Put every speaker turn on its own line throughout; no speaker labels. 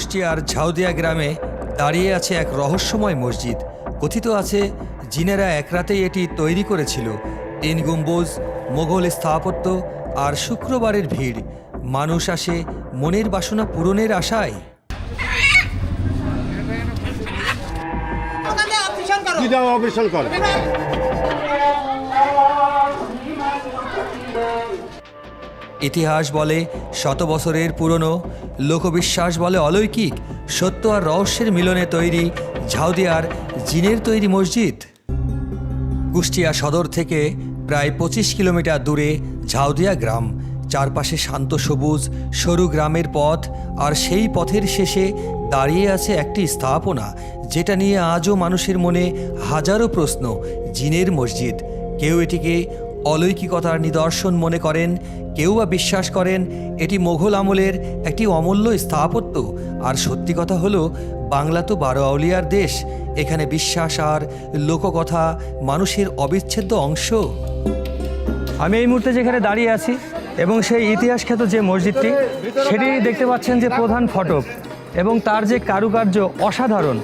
কুষ্টিয়ার ঝাউদিয়া গ্রামে দাঁড়িয়ে আছে এক রহস্যময় মসজিদ। কথিত আছে জিনেরা এক রাতেই এটি তৈরি করেছিল। 3 গম্বুজ, মোগল স্থাপত্য আর শুক্রবারের ভিড়। মানুষ আসে মনের বাসনা পূরণের আশায়। ইতিহাস বলে শত বছরের পুরনো, লোকবিশ্বাস বলে অলৌকিক। সত্য আর রহস্যের মিলনে তৈরি ঝাউদিয়ার জিনের তৈরি মসজিদ। কুষ্টিয়া সদর থেকে প্রায় 25 কিলোমিটার দূরে ঝাউদিয়া গ্রাম। চারপাশে শান্ত সবুজ সরু গ্রামের পথ, আর সেই পথের শেষে দাঁড়িয়ে আছে একটি স্থাপনা যেটা নিয়ে আজও মানুষের মনে হাজারো প্রশ্ন। জিনের মসজিদ। কেউ এটিকে অলৌকিকতার নিদর্শন মনে করেন, কেউ বা বিশ্বাস করেন এটি মোগল আমলের একটি অমূল্য স্থাপত্য। আর সত্যি কথা হলো, বাংলা তো 12 আউলিয়ার দেশ। এখানে বিশ্বাস আর লোককথা মানুষের অবিচ্ছেদ্য অংশ। আমি এই মুহূর্তে যেখানে দাঁড়িয়ে আছি এবং সেই ইতিহাস খ্যাত যে মসজিদটি, সেটি দেখতে পাচ্ছেন যে প্রধান ফটক, এবং তার যে কারুকার্য অসাধারণ।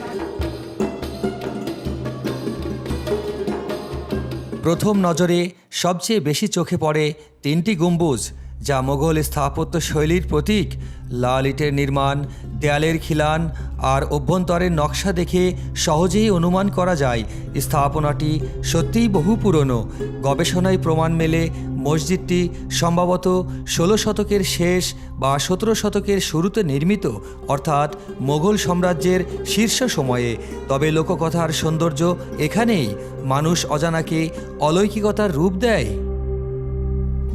প্রথম নজরে সবচেয়ে বেশি চোখে পড়ে 3টি গম্বুজ, যা মোগল স্থাপত্য শৈলীর প্রতীক। লাল ইটের নির্মাণ, দেয়ালের খিলান আর অভ্যন্তরের নকশা দেখে সহজেই অনুমান করা যায় স্থাপনাটি সত্যিই বহু পুরনো। গবেষণায় প্রমাণ মেলে মসজিদটি সম্ভবত 16 শতকের শেষ বা 17 শতকের শুরুতে নির্মিত, অর্থাৎ মোগল সাম্রাজ্যের শীর্ষ সময়ে। তবে লোককথার সৌন্দর্য এখানেই মানুষ অজানাকে অলৌকিকতার রূপ দেয়।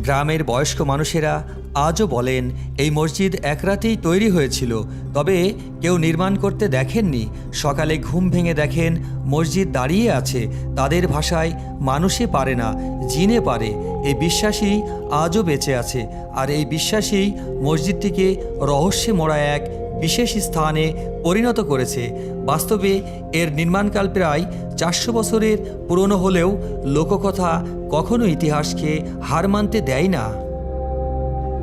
গ্রামের বয়স্ক মানুষেরা আজও বলেন এই মসজিদ এক রাতেই তৈরি হয়েছিল, তবে কেউ নির্মাণ করতে দেখেননি। সকালে ঘুম ভেঙে দেখেন মসজিদ দাঁড়িয়ে আছে। তাদের ভাষায় মানুষে পারে না, জিনে পারে। এই বিশ্বাসই আজও বেঁচে আছে, আর এই বিশ্বাসই মসজিদটিকে রহস্যে মোড়া এক বিশেষ স্থানে পরিণত করেছে। বাস্তবে এর নির্মাণকাল প্রায় 400 বছরের পুরনো হলেও লোককথা কখনো ইতিহাসকে হার মানতে দেয় না।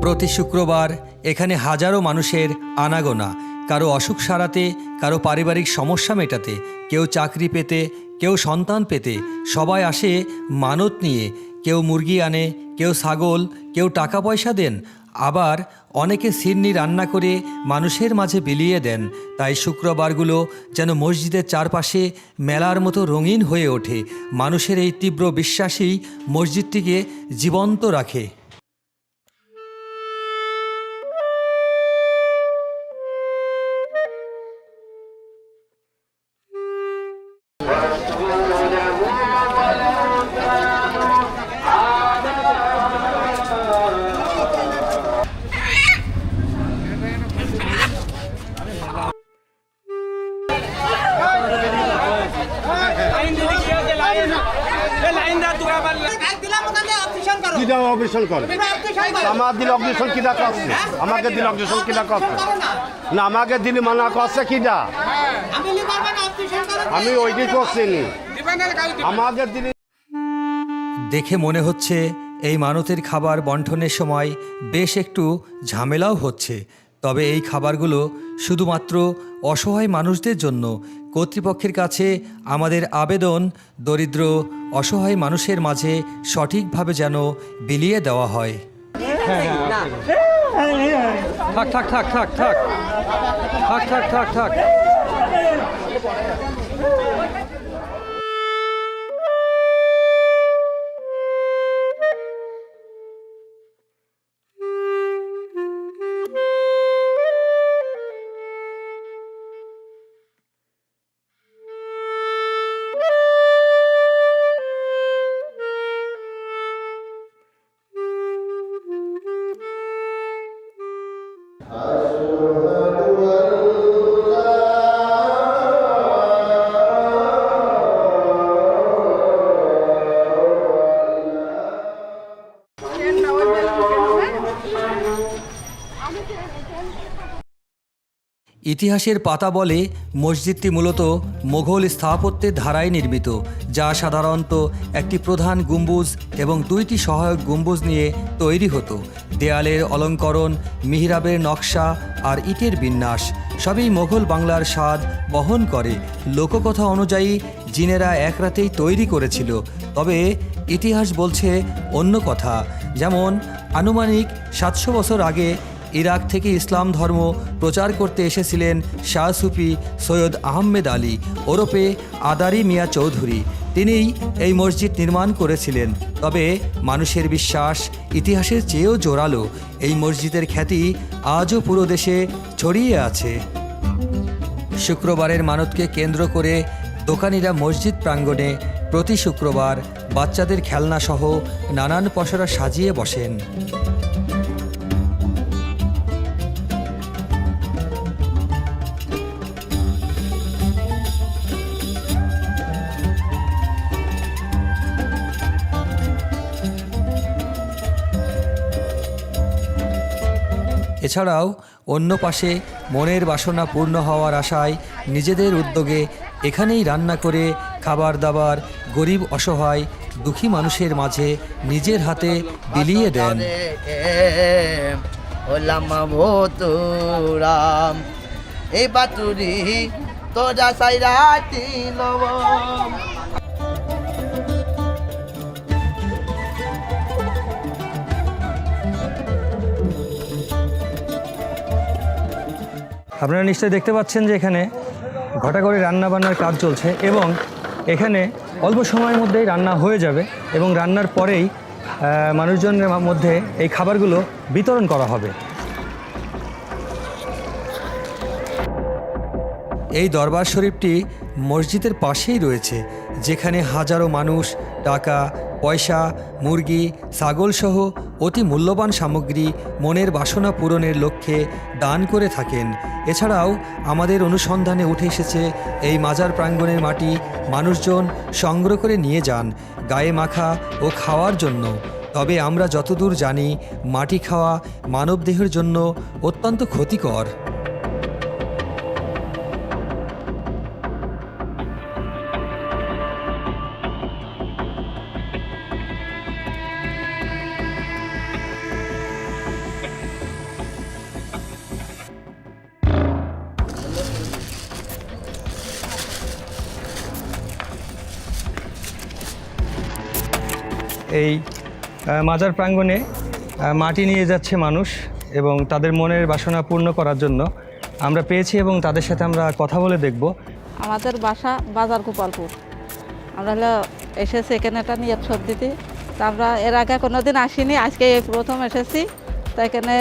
প্রতি শুক্রবার এখানে হাজারো মানুষের আনাগোনা। কারো অসুখ সারাতে, কারো পারিবারিক সমস্যা মেটাতে, কেউ চাকরি পেতে, কেউ সন্তান পেতে। সবাই আসে মানত নিয়ে। কেউ মুরগি আনে, কেউ ছাগল, কেউ টাকা পয়সা দেন, আবার অনেকে সিন্নি রান্না করে মানুষের মাঝে বিলিয়ে দেন। তাই শুক্রবারগুলো যেন মসজিদের চারপাশে মেলার মতো রঙিন হয়ে ওঠে। মানুষের এই তীব্র বিশ্বাসই মসজিদটিকে জীবন্ত রাখে।
আমার দিল অগ্নিশন কিনা করছে, আমাকে দিল অগ্নিশন কিনা করছে না, আমাকে দিল মানা করছে কিনা, আমি ওইটি করছি আমাদের দিল।
দেখে মনে হচ্ছে এই মানতের খাবার বন্টনের সময় বেশ একটু ঝামেলাও হচ্ছে। তবে এই খাবারগুলো শুধুমাত্র অসহায় মানুষদের জন্য। কর্তৃপক্ষের কাছে আমাদের আবেদন, দরিদ্র অসহায় মানুষের মাঝে সঠিকভাবে যেন বিলিয়ে দেওয়া হয়। থাক থাক থাক থাক থাক থাক থাক থাক থাক। ইতিহাসের পাতা বলে মসজিদটি মূলত মোগল স্থাপত্যের ধারায় নির্মিত, যা সাধারণত একটি প্রধান গম্বুজ এবং 2টি সহায়ক গম্বুজ নিয়ে তৈরি হতো। দেয়ালের অলঙ্করণ, মিহরাবের নকশা আর ইটের বিন্যাস সবই মোগল বাংলার স্বাদ বহন করে। লোককথা অনুযায়ী জিনেরা এক রাতেই তৈরি করেছিল, তবে ইতিহাস বলছে অন্য কথা। যেমন আনুমানিক 700 বছর আগে ইরাক থেকে ইসলাম ধর্ম প্রচার করতে এসেছিলেন শাহ সুফি সৈয়দ আহমেদ আলী ওরফে আদারি মিয়া চৌধুরী। তিনিই এই মসজিদ নির্মাণ করেছিলেন। তবে মানুষের বিশ্বাস ইতিহাসের চেয়েও জোরালো। এই মসজিদের খ্যাতি আজও পুরো দেশে ছড়িয়ে আছে। শুক্রবারের মানতকে কেন্দ্র করে দোকানিরা মসজিদ প্রাঙ্গণে প্রতি শুক্রবার বাচ্চাদের খেলনা সহ নানান পসরা সাজিয়ে বসেন। এছাড়াও অন্য পাশে মনের বাসনা পূর্ণ হওয়ার আশায় নিজেদের উদ্যোগে এখানেই রান্না করে খাবার দাবার গরিব অসহায় দুঃখী মানুষের মাঝে নিজের হাতে বিলিয়ে দেন।
এই বাতুরি তোরা সাইরাতি লব।
আপনারা নিশ্চয়ই দেখতে পাচ্ছেন যে এখানে ঘটা করে রান্নাবান্নার কাজ চলছে এবং এখানে অল্প সময়ের মধ্যেই রান্না হয়ে যাবে এবং রান্নার পরেই মানুষজনের মধ্যে এই খাবারগুলো বিতরণ করা হবে। এই দরবার শরীফটি মসজিদের পাশেই রয়েছে, যেখানে হাজারো মানুষ টাকা পয়সা মুরগি ছাগলসহ অতি মূল্যবান সামগ্রী মনের বাসনা পূরণের লক্ষ্যে দান করে থাকেন। এছাড়াও আমাদের অনুসন্ধানে উঠে এসেছে এই মাজার প্রাঙ্গণের মাটি মানুষজন সংগ্রহ করে নিয়ে যান গায়ে মাখা ও খাওয়ার জন্য। তবে আমরা যতদূর জানি মাটি খাওয়া মানবদেহের জন্য অত্যন্ত ক্ষতিকর। এই মাজার প্রাঙ্গণে মাটি নিয়ে যাচ্ছে মানুষ এবং তাদের মনের বাসনা পূর্ণ করার জন্য আমরা পেয়েছি এবং তাদের সাথে আমরা কথা বলে দেখব।
আমাদের বাসা বাজার গোপালপুর। আমরা হলো এসেছি এখানে একটা নিয়ত শোধ দিতে। তা আমরা এর আগে কোনোদিন আসিনি, আজকে এই প্রথম এসেছি। তো এখানে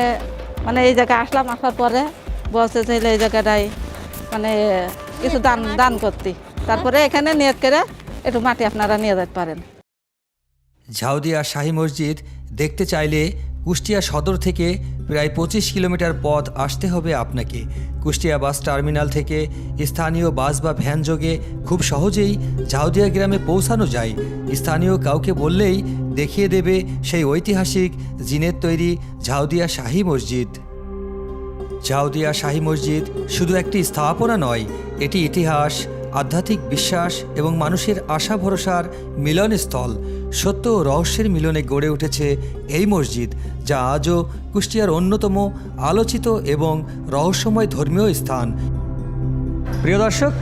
মানে এই জায়গায় আসলাম, আসার পরে বলছে যে এই জায়গাটায় মানে কিছু দান করতে। তারপরে এখানে নিয়ত করে একটু মাটি আপনারা নিয়ে যেতে পারেন।
ঝাউদিয়া শাহী মসজিদ দেখতে চাইলে কুষ্টিয়া সদর থেকে প্রায় 25 কিলোমিটার পথ আসতে হবে আপনাকে। কুষ্টিয়া বাস টার্মিনাল থেকে স্থানীয় বাস বা ভ্যান যোগে খুব সহজেই ঝাউদিয়া গ্রামে পৌঁছানো যায়। স্থানীয় কাউকে বললেই দেখিয়ে দেবে সেই ঐতিহাসিক জিনের তৈরি ঝাউদিয়া শাহী মসজিদ। ঝাউদিয়া শাহী মসজিদ শুধু একটি স্থাপনা নয়, এটি ইতিহাস, আধ্যাত্মিক বিশ্বাস এবং মানুষের আশা ভরসার মিলনস্থল। সত্য ও রহস্যের মিলনে গড়ে উঠেছে এই মসজিদ, যা আজও কুষ্টিয়ার অন্যতম আলোচিত এবং রহস্যময় ধর্মীয় স্থান। প্রিয় দর্শক,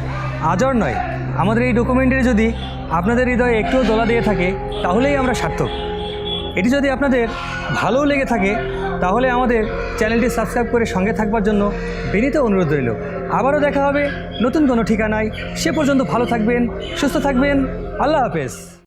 আজ আর নয়, আমাদের এই ডকুমেন্টারি যদি আপনাদের হৃদয়ে একটুও দোলা দিয়ে থাকে তাহলেই আমরা সার্থক। এটি যদি আপনাদের ভালোও লেগে থাকে তাহলে আমাদের চ্যানেলটি সাবস্ক্রাইব করে সঙ্গে থাকবার জন্য বিনীত অনুরোধ রইল। আবারও দেখা হবে নতুন কোনো ঠিকানায়। সে পর্যন্ত ভালো থাকবেন, সুস্থ থাকবেন। আল্লাহ হাফেজ।